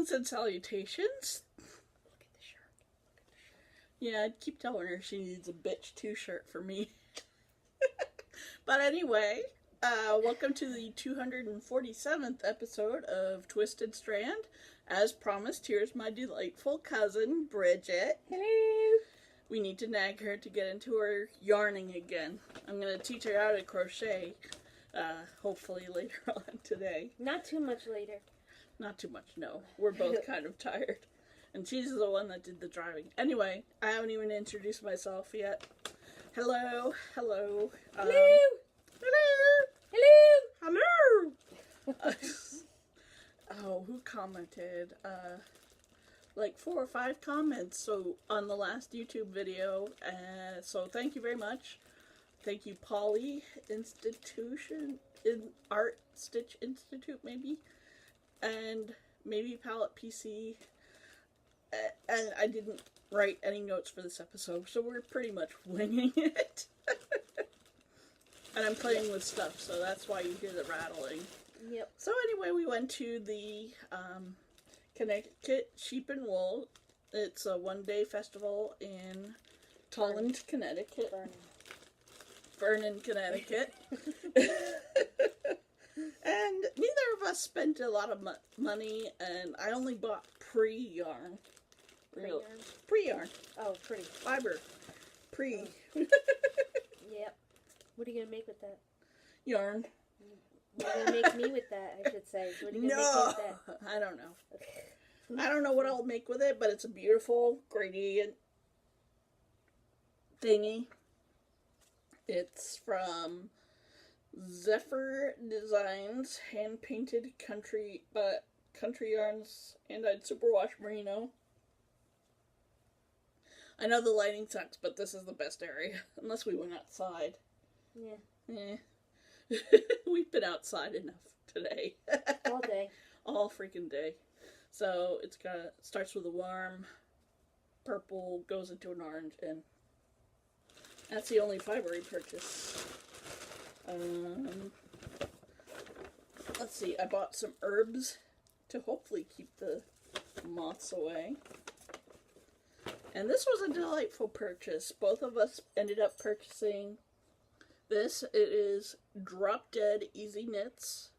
Greetings and salutations. Look at the shirt. Yeah, I'd keep telling her she needs a bitch 2 shirt for me. But anyway, welcome to the 247th episode of Twisted Strand. As promised, here's my delightful cousin, Bridget. Hello. We need to nag her to get into her yarning again. I'm going to teach her how to crochet, hopefully later on today. Not too much later. Not too much, no. We're both kind of tired. And she's the one that did the driving. Anyway, I haven't even introduced myself yet. Hello. Hello. Hello. Hello. Oh, who commented? Like 4 or 5 comments. So on the last YouTube video. So thank you very much. Thank you, Polly Institution Art Stitch Institute, maybe. And maybe Palette PC, and I didn't write any notes for this episode, so we're pretty much winging it. And I'm playing with stuff, so that's why you hear the rattling. Yep. So anyway, we went to the Connecticut Sheep and Wool. It's a one-day festival in Tolland, Connecticut. Vernon, Connecticut. And neither of us spent a lot of money, and I only bought pre-yarn. Pre-yarn. Oh, pretty. Fiber. Pre. Yep. What are you going to make with that? Yarn. What are you going to make me with that, I should say? What are you going to make me with that? I don't know. I don't know what I'll make with it, but it's a beautiful gradient thingy. It's from Zephyr Designs, hand-painted country yarns, and-dyed superwash merino. I know the lighting sucks, but this is the best area, unless we went outside. Yeah. We've been outside enough today. All day. All freaking day. So starts with a warm purple, goes into an orange, and that's the only fiber we purchased. Let's see, I bought some herbs to hopefully keep the moths away. And this was a delightful purchase. Both of us ended up purchasing this. It is Drop Dead Easy Knits.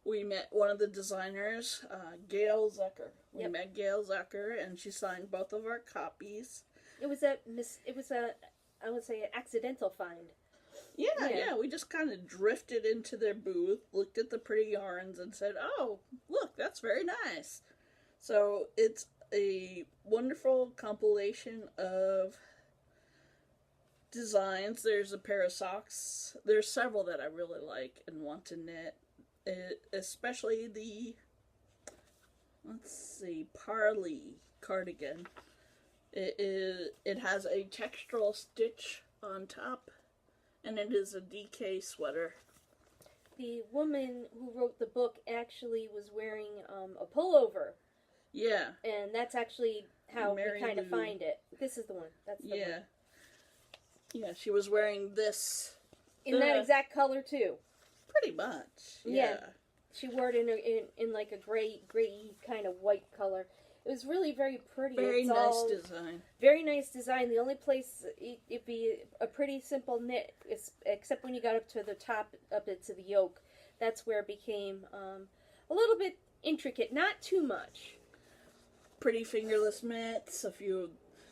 We met one of the designers, Gail Zucker. We met Gail Zucker, and she signed both of our copies. It was a I would say, an accidental find. Yeah, we just kind of drifted into their booth, looked at the pretty yarns, and said, oh, look, that's very nice. So it's a wonderful compilation of designs. There's a pair of socks. There's several that I really like and want to knit, especially the, Parley cardigan. It has a textural stitch on top, and it is a DK sweater. The woman who wrote the book actually was wearing a pullover. Yeah. And that's actually how Mary we kind of Lou. find it. This is the one. That's the one. Yeah, she was wearing this. In that exact color, too. Pretty much. Yeah. She wore it in like a gray kind of white color. It was really very pretty. Very nice design. Very nice design. The only place it'd be a pretty simple knit, except when you got up to the top, up into the yoke. That's where it became a little bit intricate. Not too much. Pretty fingerless mitts.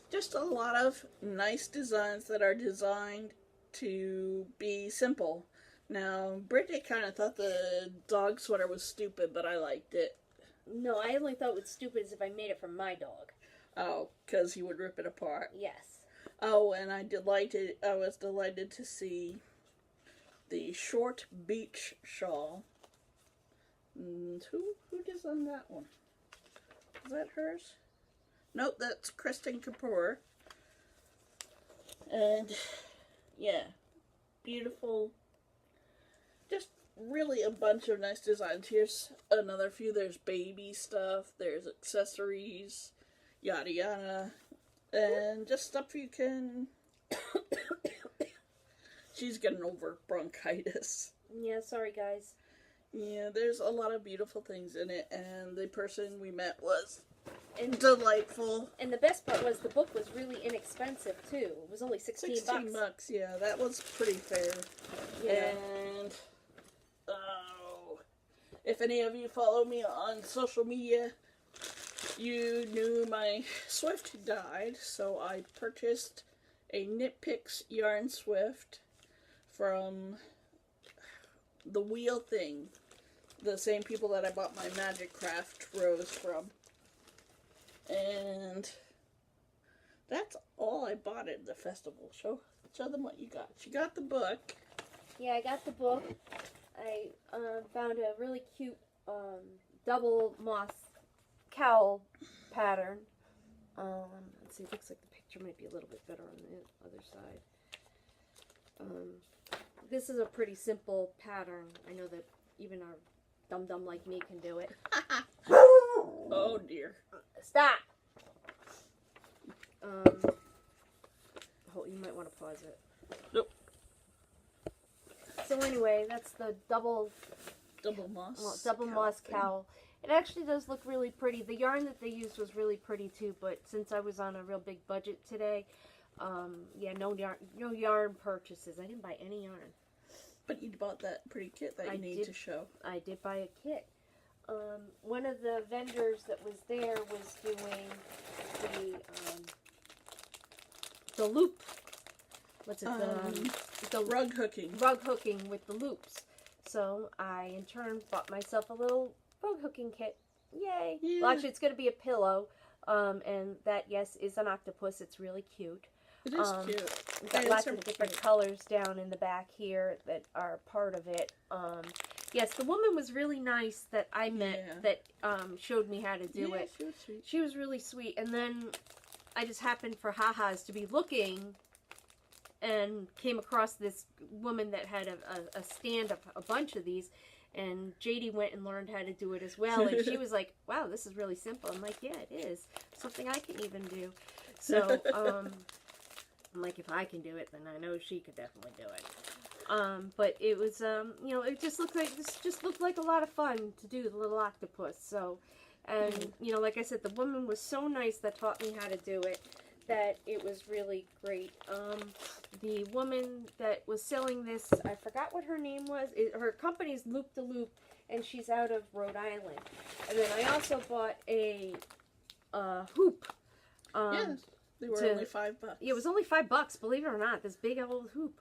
Just a lot of nice designs that are designed to be simple. Now, Bridget kind of thought the dog sweater was stupid, but I liked it. No, I only thought it was stupid as if I made it for my dog. Oh, because he would rip it apart. Yes. Oh, and I was delighted to see the short beach shawl. And who designed that one? Is that hers? Nope, that's Kristen Kapoor. And yeah, beautiful. Just really a bunch of nice designs. Here's another few. There's baby stuff, there's accessories, yada yada, and just stuff you can. She's getting over bronchitis. Yeah, sorry guys. Yeah, there's a lot of beautiful things in it, and the person we met was And delightful. and the best part was the book was really inexpensive too. It was only 16 bucks. $16, yeah, that was pretty fair. Yeah. And oh, if any of you follow me on social media, you knew my Swift died, so I purchased a Nitpicks yarn Swift from the Wheel Thing, the same people that I bought my Magic Craft rose from. And that's all I bought at the festival. Show them what you got. She got the book. Yeah, I got the book. I found a really cute double moss cowl pattern. Let's see, it looks like the picture might be a little bit better on the other side. This is a pretty simple pattern. I know that even our dum-dum like me can do it. Oh dear. Stop! You might want to pause it. Nope. So anyway, that's the double moss cowl. It actually does look really pretty. The yarn that they used was really pretty too, but since I was on a real big budget today, yeah, no yarn purchases. I didn't buy any yarn. But you bought that pretty kit that you need to show. I did buy a kit. One of the vendors that was there was doing the loop. What's it? The rug hooking. Rug hooking with the loops. So I, in turn, bought myself a little rug hooking kit. Yay! Yeah. Well, actually, it's going to be a pillow. And that, yes, is an octopus. It's really cute. It is cute. We've got lots of different colors down in the back here that are part of it. Yes, the woman was really nice that I met that showed me how to do it. She was sweet. She was really sweet. And then I just happened for ha-has to be looking and came across this woman that had a stand of a bunch of these. And JD went and learned how to do it as well. And she was like, wow, this is really simple. I'm like, yeah, it is. Something I can even do. So, I'm like, if I can do it, then I know she could definitely do it. But it was, you know, it just looked like a lot of fun to do, the little octopus. So, and, you know, like I said, the woman was so nice that taught me how to do it, that it was really great. The woman that was selling this, I forgot what her name was. Her company's Loop the Loop, and she's out of Rhode Island. And then I also bought a hoop. Yes, they were only $5. Yeah, it was only $5, believe it or not. This big old hoop.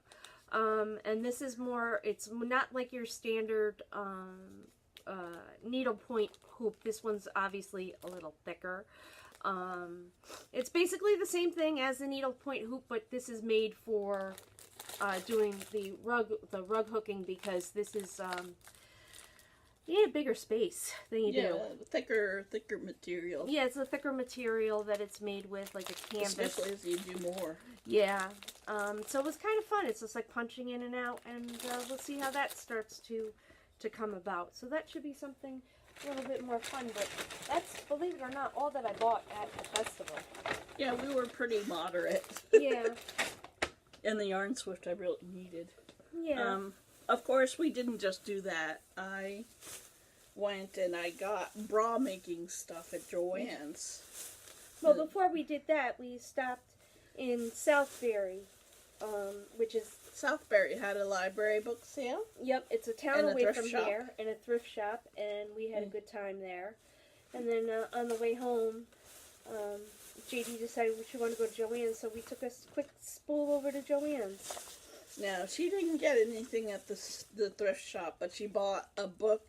And this is more, it's not like your standard needlepoint hoop. This one's obviously a little thicker. It's basically the same thing as the needlepoint hoop, but this is made for doing the rug hooking, because this is you need a bigger space than you do. Yeah, thicker material. Yeah, it's a thicker material that it's made with, like a canvas. Especially as you do more. Yeah. So it was kind of fun. It's just like punching in and out, and we'll see how that starts to come about. So that should be something a little bit more fun, but that's, believe it or not, all that I bought at the festival. Yeah, we were pretty moderate. Yeah. And the yarn Swift I really needed. Yeah. Of course, we didn't just do that. I went and I got bra making stuff at Joann's. Well, before we did that, we stopped in Southbury, which is... Southbury had a library book sale. Yep, it's a town and away from here, in a thrift shop, and we had a good time there. And then on the way home, JD decided she wanted to go to Joann's, so we took a quick spool over to Joann's. Now, she didn't get anything at the thrift shop, but she bought a book,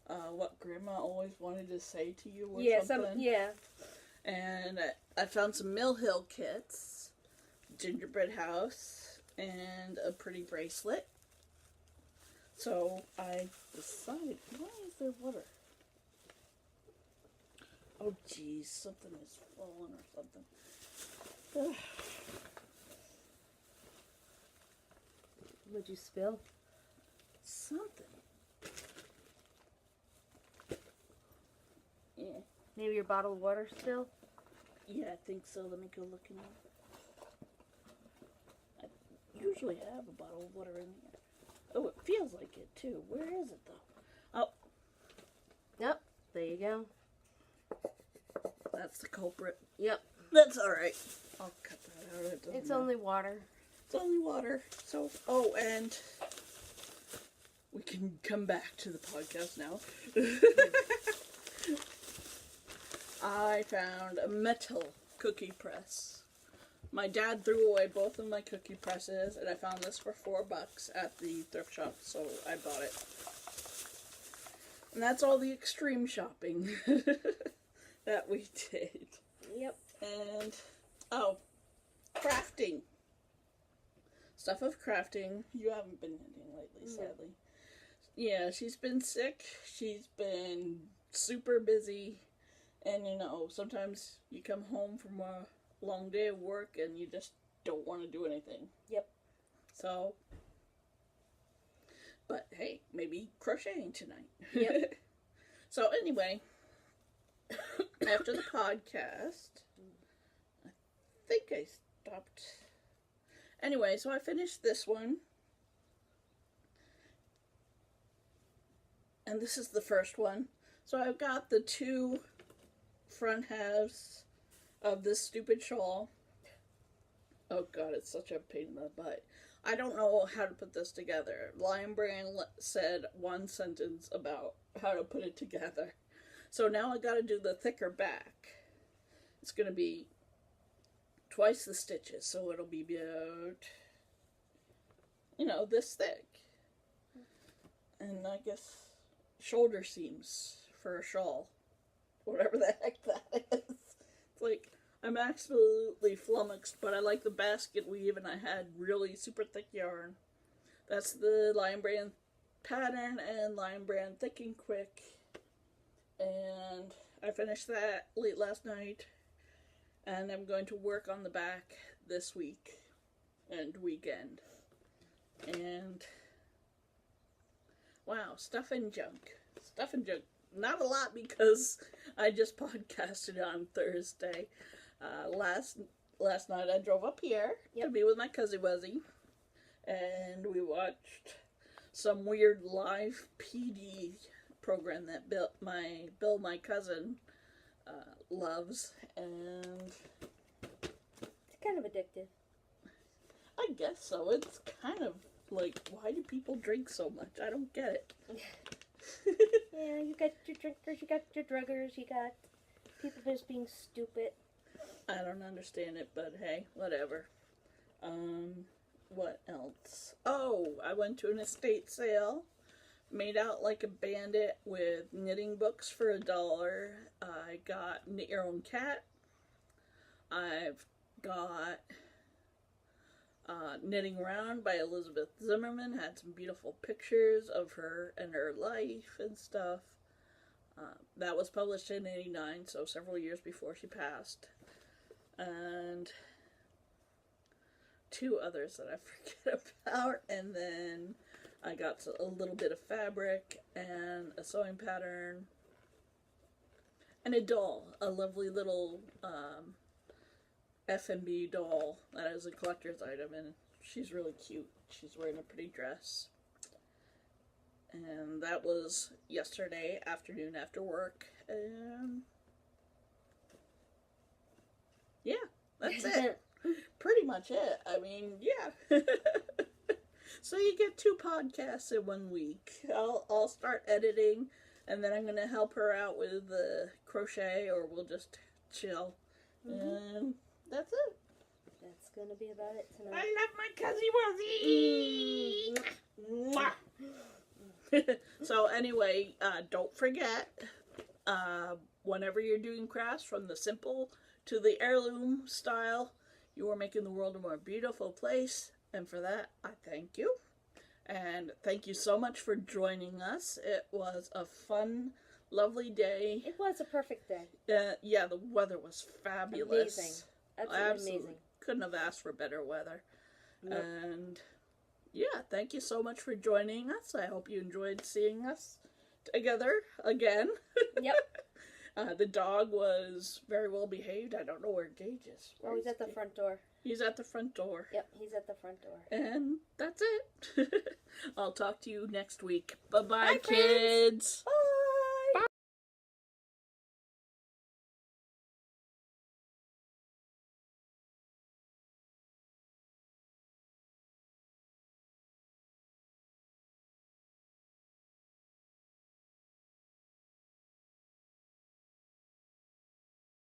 What Grandma Always Wanted to Say to You or something. Yeah. And I found some Mill Hill kits, gingerbread house, and a pretty bracelet. So I decided, why is there water? Oh geez, something is falling or something. What'd you spill? Something. Yeah. Maybe your bottle of water still? Yeah, I think so. Let me go look in there. I usually have a bottle of water in here. Oh, it feels like it too. Where is it though? Oh. Yep. There you go. That's the culprit. Yep. That's alright. I'll cut that out. It's only water. It's only water. So, oh, and we can come back to the podcast now. I found a metal cookie press. My dad threw away both of my cookie presses, and I found this for $4 at the thrift shop, so I bought it. And that's all the extreme shopping that we did. Yep. And, oh, crafting. Stuff of crafting. You haven't been knitting lately, sadly. Yeah, she's been sick. She's been super busy. And, you know, sometimes you come home from a long day of work and you just don't want to do anything. Yep. So, but hey, maybe crocheting tonight. Yep. So anyway, after the podcast, I think I stopped. Anyway, so I finished this one. And this is the first one. So I've got the two front halves of this stupid shawl. Oh god, it's such a pain in the butt. I don't know how to put this together. Lion Brand said one sentence about how to put it together. So now I gotta do the thicker back. It's gonna be twice the stitches, so it'll be about, you know, this thick. And I guess shoulder seams for a shawl. Whatever the heck that is. It's like, I'm absolutely flummoxed, but I like the basket weave, and I had really super thick yarn. That's the Lion Brand pattern and Lion Brand Thick and Quick. And I finished that late last night, and I'm going to work on the back this week and weekend. And wow, stuff and junk. Stuff and junk. Not a lot because I just podcasted on Thursday. Last night I drove up here to be with my cousin Wuzzy, and we watched some weird live PD program that Bill, my cousin, loves, and it's kind of addictive. I guess so. It's kind of like, why do people drink so much? I don't get it. Yeah, you got your drinkers, you got your druggers, you got people just being stupid. I don't understand it, but hey, whatever. What else? Oh, I went to an estate sale. Made out like a bandit with knitting books for $1. I got Knit Your Own Cat. I've got Knitting Around by Elizabeth Zimmerman. Had some beautiful pictures of her and her life and stuff. That was published in '89, so several years before she passed. And two others that I forget about. And then I got a little bit of fabric and a sewing pattern. And a doll. A lovely little F&B doll that is a collector's item, and she's really cute. She's wearing a pretty dress. And that was yesterday afternoon after work, and yeah, that's it. Pretty much it. I mean, yeah. So you get 2 podcasts in 1 week. I'll start editing, and then I'm going to help her out with the crochet, or we'll just chill. Mm-hmm. And that's it. That's going to be about it tonight. I love my cousin Wuzzy! So anyway, don't forget, whenever you're doing crafts, from the simple to the heirloom style, you are making the world a more beautiful place. And for that, I thank you. And thank you so much for joining us. It was a fun, lovely day. It was a perfect day. Yeah, the weather was fabulous. Amazing. Absolutely amazing. Couldn't have asked for better weather. Nope. And yeah, thank you so much for joining us. I hope you enjoyed seeing us together again. Yep. The dog was very well behaved. I don't know where Gage is. Oh, he's at the front door. He's at the front door. Yep, he's at the front door. And that's it. I'll talk to you next week. Bye-bye, Bye, kids. Bye.